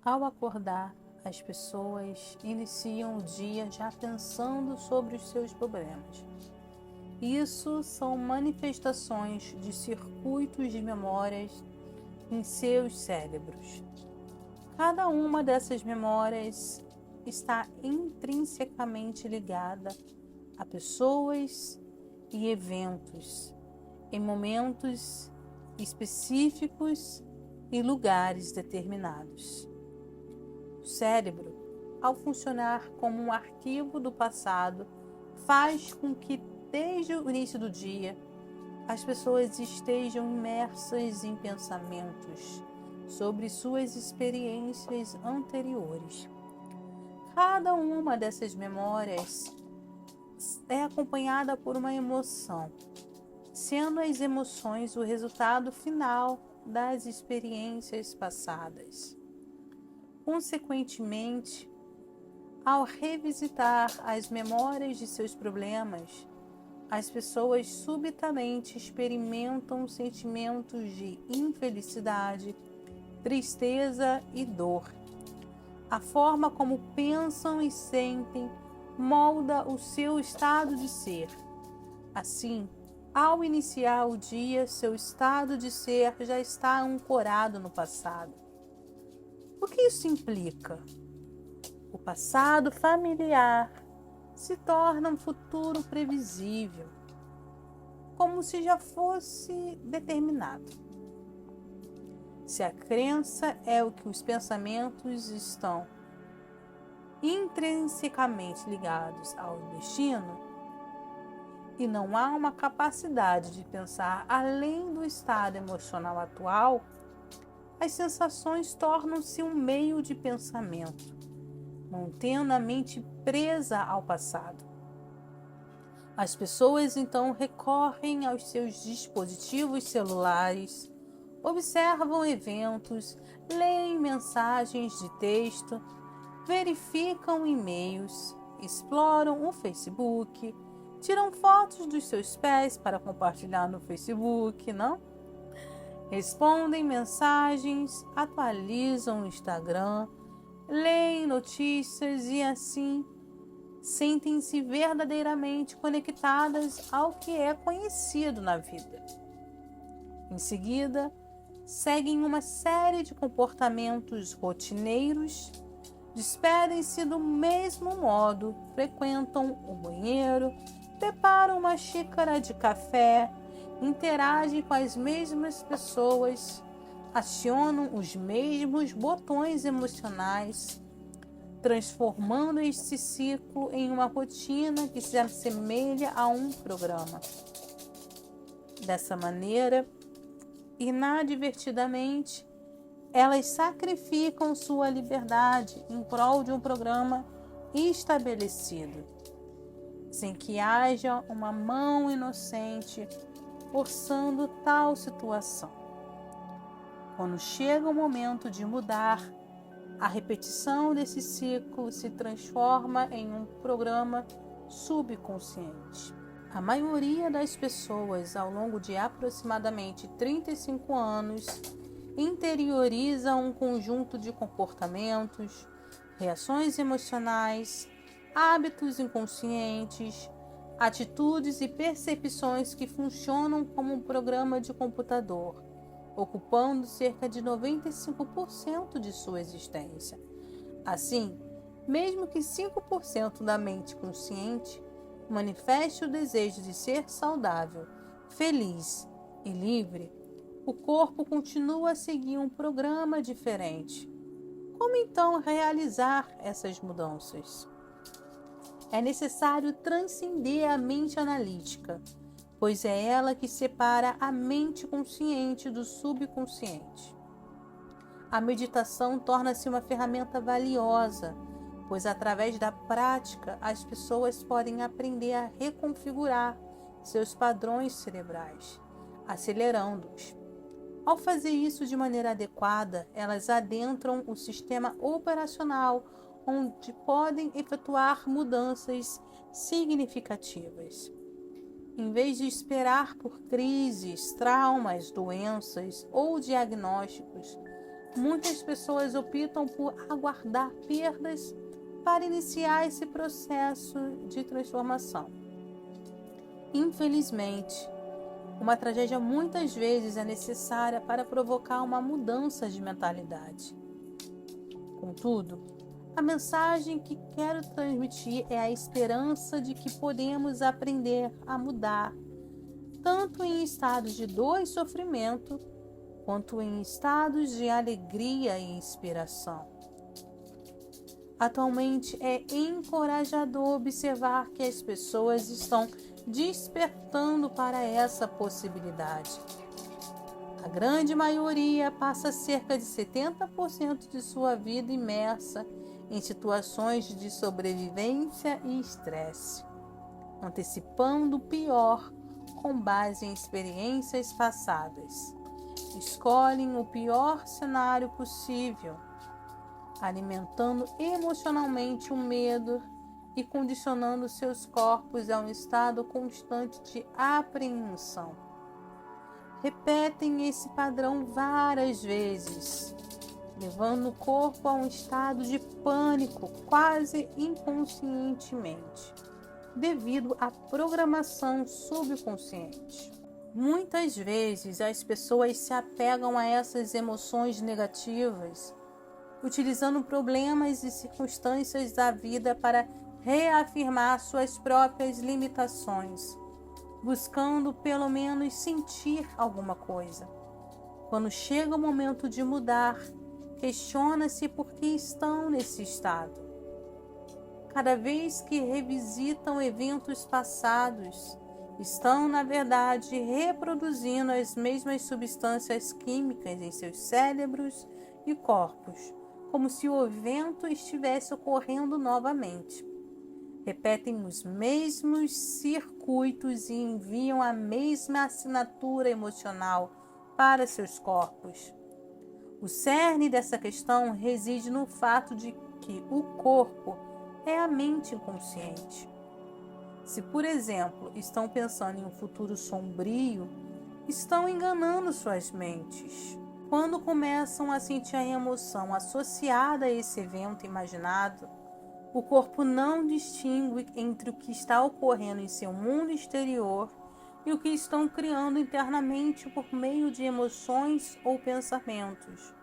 Ao acordar, as pessoas iniciam o dia já pensando sobre os seus problemas. Isso são manifestações de circuitos de memórias em seus cérebros. Cada uma dessas memórias está intrinsecamente ligada a pessoas e eventos, em momentos específicos e lugares determinados. O cérebro, ao funcionar como um arquivo do passado, faz com que, desde o início do dia, as pessoas estejam imersas em pensamentos sobre suas experiências anteriores. Cada uma dessas memórias é acompanhada por uma emoção, sendo as emoções o resultado final das experiências passadas. Consequentemente, ao revisitar as memórias de seus problemas, as pessoas subitamente experimentam sentimentos de infelicidade, tristeza e dor. A forma como pensam e sentem molda o seu estado de ser. Assim, ao iniciar o dia, seu estado de ser já está ancorado no passado. O que isso implica? O passado familiar se torna um futuro previsível, como se já fosse determinado. Se a crença é o que os pensamentos estão intrinsecamente ligados ao destino, e não há uma capacidade de pensar além do estado emocional atual, as sensações tornam-se um meio de pensamento, mantendo a mente presa ao passado. As pessoas então recorrem aos seus dispositivos celulares, observam eventos, leem mensagens de texto, verificam e-mails, exploram o Facebook, tiram fotos dos seus pés para compartilhar no Facebook, não? Respondem mensagens, atualizam o Instagram, leem notícias e assim sentem-se verdadeiramente conectadas ao que é conhecido na vida. Em seguida, seguem uma série de comportamentos rotineiros, despedem-se do mesmo modo, frequentam o banheiro, preparam uma xícara de café, interagem com as mesmas pessoas, acionam os mesmos botões emocionais, transformando este ciclo em uma rotina que se assemelha a um programa. Dessa maneira, inadvertidamente, elas sacrificam sua liberdade em prol de um programa estabelecido, sem que haja uma mão inocente forçando tal situação. Quando chega o momento de mudar, a repetição desse ciclo se transforma em um programa subconsciente. A maioria das pessoas, ao longo de aproximadamente 35 anos, interioriza um conjunto de comportamentos, reações emocionais, hábitos inconscientes, atitudes e percepções que funcionam como um programa de computador, ocupando cerca de 95% de sua existência. Assim, mesmo que 5% da mente consciente manifeste o desejo de ser saudável, feliz e livre, o corpo continua a seguir um programa diferente. Como então realizar essas mudanças? É necessário transcender a mente analítica, pois é ela que separa a mente consciente do subconsciente. A meditação torna-se uma ferramenta valiosa, pois através da prática as pessoas podem aprender a reconfigurar seus padrões cerebrais, acelerando-os. Ao fazer isso de maneira adequada, elas adentram o sistema operacional, onde podem efetuar mudanças significativas. Em vez de esperar por crises, traumas, doenças ou diagnósticos, Muitas pessoas optam por aguardar perdas para iniciar esse processo de transformação. Infelizmente, uma tragédia muitas vezes é necessária para provocar uma mudança de mentalidade. Contudo, a mensagem que quero transmitir é a esperança de que podemos aprender a mudar, tanto em estados de dor e sofrimento, quanto em estados de alegria e inspiração. Atualmente é encorajador observar que as pessoas estão despertando para essa possibilidade. A grande maioria passa cerca de 70% de sua vida imersa em situações de sobrevivência e estresse, antecipando o pior com base em experiências passadas. Escolhem o pior cenário possível, alimentando emocionalmente o medo e condicionando seus corpos a um estado constante de apreensão. Repetem esse padrão várias vezes, levando o corpo a um estado de pânico quase inconscientemente, devido à programação subconsciente. Muitas vezes as pessoas se apegam a essas emoções negativas, utilizando problemas e circunstâncias da vida para reafirmar suas próprias limitações, buscando pelo menos sentir alguma coisa. Quando chega o momento de mudar, questiona-se por que estão nesse estado. Cada vez que revisitam eventos passados, estão, na verdade, reproduzindo as mesmas substâncias químicas em seus cérebros e corpos, como se o evento estivesse ocorrendo novamente. Repetem os mesmos circuitos e enviam a mesma assinatura emocional para seus corpos. O cerne dessa questão reside no fato de que o corpo é a mente inconsciente. Se, por exemplo, estão pensando em um futuro sombrio, estão enganando suas mentes. Quando começam a sentir a emoção associada a esse evento imaginado, o corpo não distingue entre o que está ocorrendo em seu mundo exterior e o que estão criando internamente por meio de emoções ou pensamentos.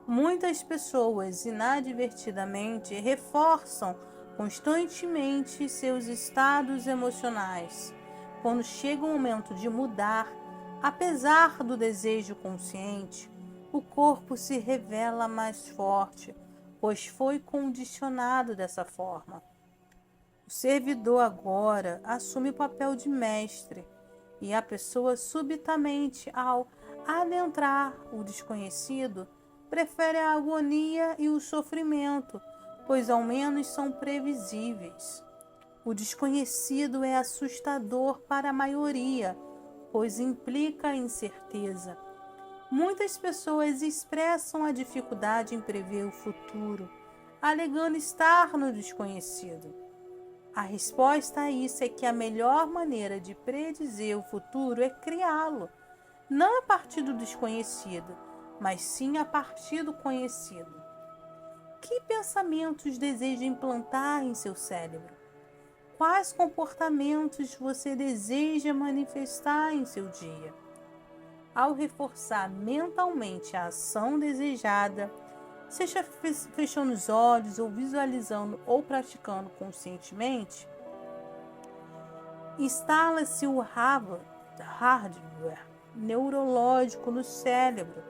Muitas pessoas, inadvertidamente, reforçam constantemente seus estados emocionais. Quando chega o momento de mudar, apesar do desejo consciente, o corpo se revela mais forte, pois foi condicionado dessa forma. O servidor agora assume o papel de mestre e a pessoa subitamente, ao adentrar o desconhecido, prefere a agonia e o sofrimento, pois ao menos são previsíveis. O desconhecido é assustador para a maioria, pois implica incerteza. Muitas pessoas expressam a dificuldade em prever o futuro, alegando estar no desconhecido. A resposta a isso é que a melhor maneira de predizer o futuro é criá-lo, não a partir do desconhecido, mas sim a partir do conhecido. Que pensamentos deseja implantar em seu cérebro? Quais comportamentos você deseja manifestar em seu dia? Ao reforçar mentalmente a ação desejada, seja fechando os olhos ou visualizando ou praticando conscientemente, instala-se o hardware neurológico no cérebro,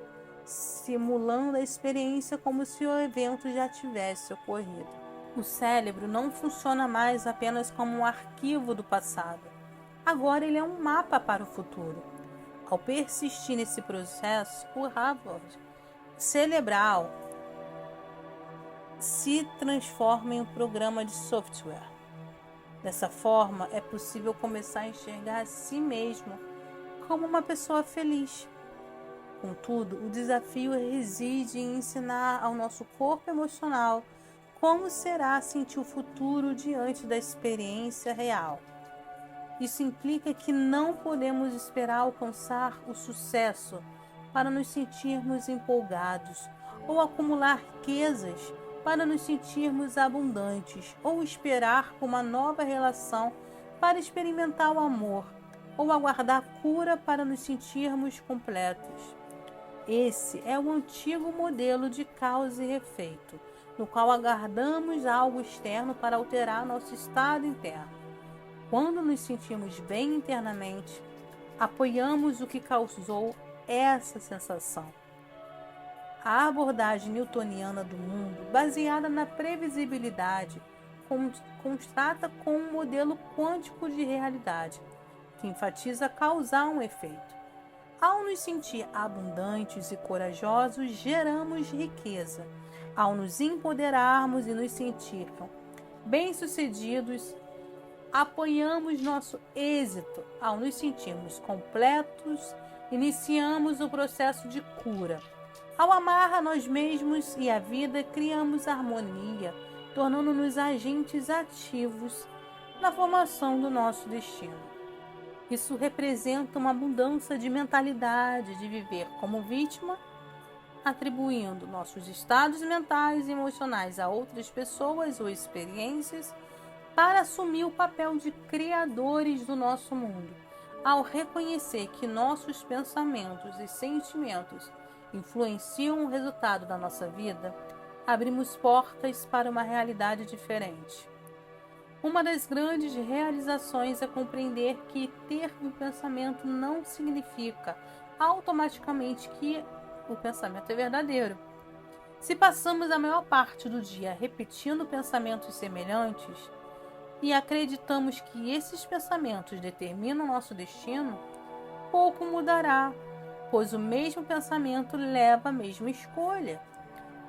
simulando a experiência como se o evento já tivesse ocorrido. O cérebro não funciona mais apenas como um arquivo do passado. Agora ele é um mapa para o futuro. Ao persistir nesse processo, o hardware cerebral se transforma em um programa de software. Dessa forma, é possível começar a enxergar a si mesmo como uma pessoa feliz. Contudo, o desafio reside em ensinar ao nosso corpo emocional como será sentir o futuro diante da experiência real. Isso implica que não podemos esperar alcançar o sucesso para nos sentirmos empolgados ou acumular riquezas para nos sentirmos abundantes, ou esperar por uma nova relação para experimentar o amor, ou aguardar cura para nos sentirmos completos. Esse é o antigo modelo de causa e efeito, no qual aguardamos algo externo para alterar nosso estado interno. Quando nos sentimos bem internamente, apoiamos o que causou essa sensação. A abordagem newtoniana do mundo, baseada na previsibilidade, constata com um modelo quântico de realidade, que enfatiza causar um efeito. Ao nos sentir abundantes e corajosos, geramos riqueza. Ao nos empoderarmos e nos sentir bem-sucedidos, apoiamos nosso êxito. Ao nos sentirmos completos, iniciamos o processo de cura. Ao amar a nós mesmos e a vida, criamos harmonia, tornando-nos agentes ativos na formação do nosso destino. Isso representa uma mudança de mentalidade de viver como vítima, atribuindo nossos estados mentais e emocionais a outras pessoas ou experiências, para assumir o papel de criadores do nosso mundo. Ao reconhecer que nossos pensamentos e sentimentos influenciam o resultado da nossa vida, abrimos portas para uma realidade diferente. Uma das grandes realizações é compreender que ter um pensamento não significa automaticamente que o pensamento é verdadeiro. Se passamos a maior parte do dia repetindo pensamentos semelhantes e acreditamos que esses pensamentos determinam nosso destino, pouco mudará, pois o mesmo pensamento leva à mesma escolha.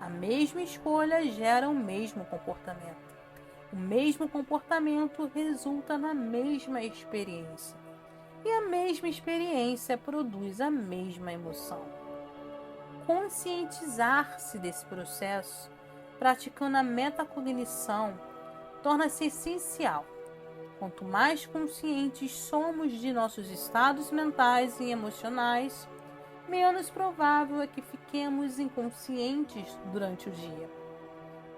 A mesma escolha gera o mesmo comportamento. O mesmo comportamento resulta na mesma experiência. E a mesma experiência produz a mesma emoção. Conscientizar-se desse processo, praticando a metacognição, torna-se essencial. Quanto mais conscientes somos de nossos estados mentais e emocionais, menos provável é que fiquemos inconscientes durante o dia.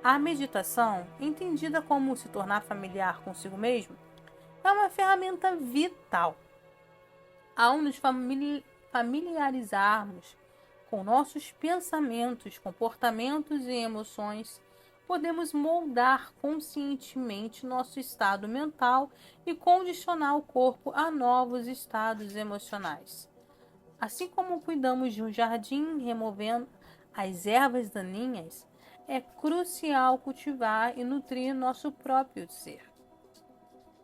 A meditação, entendida como se tornar familiar consigo mesmo, é uma ferramenta vital. Ao nos familiarizarmos com nossos pensamentos, comportamentos e emoções, podemos moldar conscientemente nosso estado mental e condicionar o corpo a novos estados emocionais. Assim como cuidamos de um jardim removendo as ervas daninhas, é crucial cultivar e nutrir nosso próprio ser.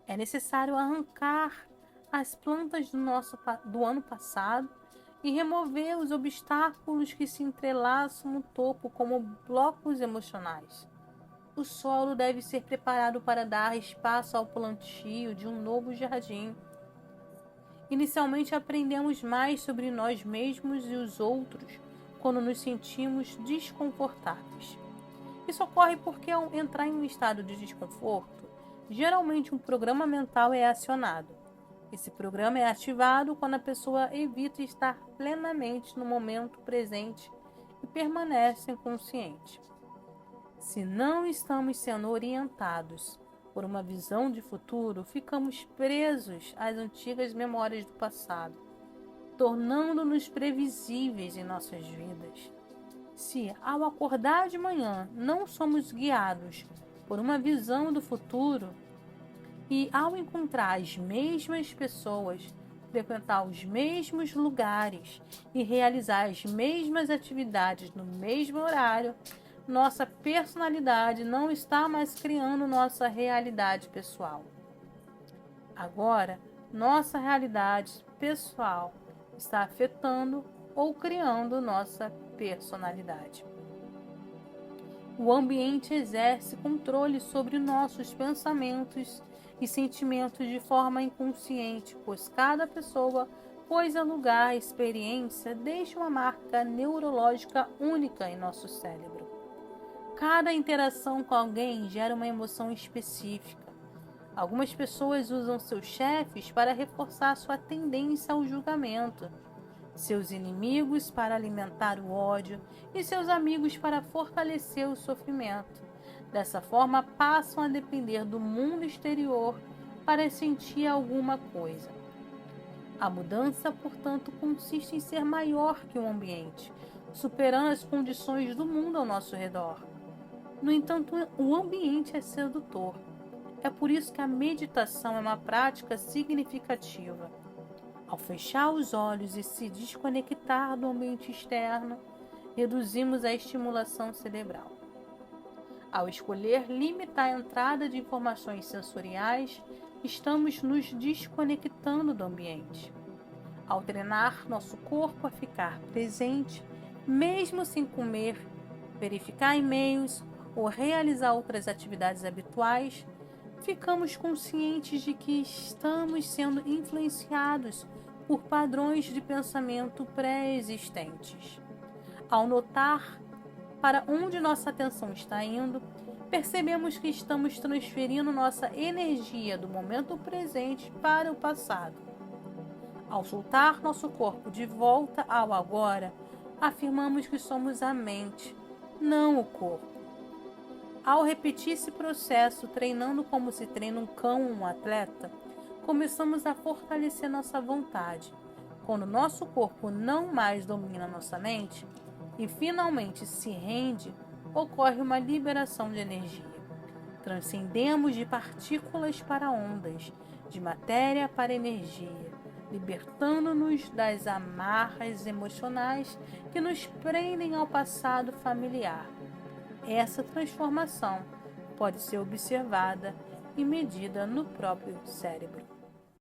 É necessário arrancar as plantas do ano passado e remover os obstáculos que se entrelaçam no topo como blocos emocionais. O solo deve ser preparado para dar espaço ao plantio de um novo jardim. Inicialmente aprendemos mais sobre nós mesmos e os outros quando nos sentimos desconfortáveis. Isso ocorre porque, ao entrar em um estado de desconforto, geralmente um programa mental é acionado. Esse programa é ativado quando a pessoa evita estar plenamente no momento presente e permanece inconsciente. Se não estamos sendo orientados por uma visão de futuro, ficamos presos às antigas memórias do passado, tornando-nos previsíveis em nossas vidas. Se, ao acordar de manhã, não somos guiados por uma visão do futuro e, ao encontrar as mesmas pessoas, frequentar os mesmos lugares e realizar as mesmas atividades no mesmo horário, nossa personalidade não está mais criando nossa realidade pessoal. Agora, nossa realidade pessoal está afetando ou criando nossa personalidade. O ambiente exerce controle sobre nossos pensamentos e sentimentos de forma inconsciente, pois cada pessoa, coisa, lugar, experiência deixa uma marca neurológica única em nosso cérebro. Cada interação com alguém gera uma emoção específica. Algumas pessoas usam seus chefes para reforçar sua tendência ao julgamento. seus inimigos para alimentar o ódio e seus amigos para fortalecer o sofrimento. Dessa forma, passam a depender do mundo exterior para sentir alguma coisa. A mudança, portanto, consiste em ser maior que o ambiente, superando as condições do mundo ao nosso redor. No entanto, o ambiente é sedutor. É por isso que a meditação é uma prática significativa. Ao fechar os olhos e se desconectar do ambiente externo, reduzimos a estimulação cerebral. Ao escolher limitar a entrada de informações sensoriais, estamos nos desconectando do ambiente. Ao treinar nosso corpo a ficar presente, mesmo sem comer, verificar e-mails ou realizar outras atividades habituais, ficamos conscientes de que estamos sendo influenciados por padrões de pensamento pré-existentes. Ao notar para onde nossa atenção está indo, percebemos que estamos transferindo nossa energia do momento presente para o passado. Ao soltar nosso corpo de volta ao agora, afirmamos que somos a mente, não o corpo. Ao repetir esse processo, treinando como se treina um cão ou um atleta, começamos a fortalecer nossa vontade. Quando nosso corpo não mais domina nossa mente e finalmente se rende, ocorre uma liberação de energia. Transcendemos de partículas para ondas, de matéria para energia, libertando-nos das amarras emocionais que nos prendem ao passado familiar. Essa transformação pode ser observada e medida no próprio cérebro.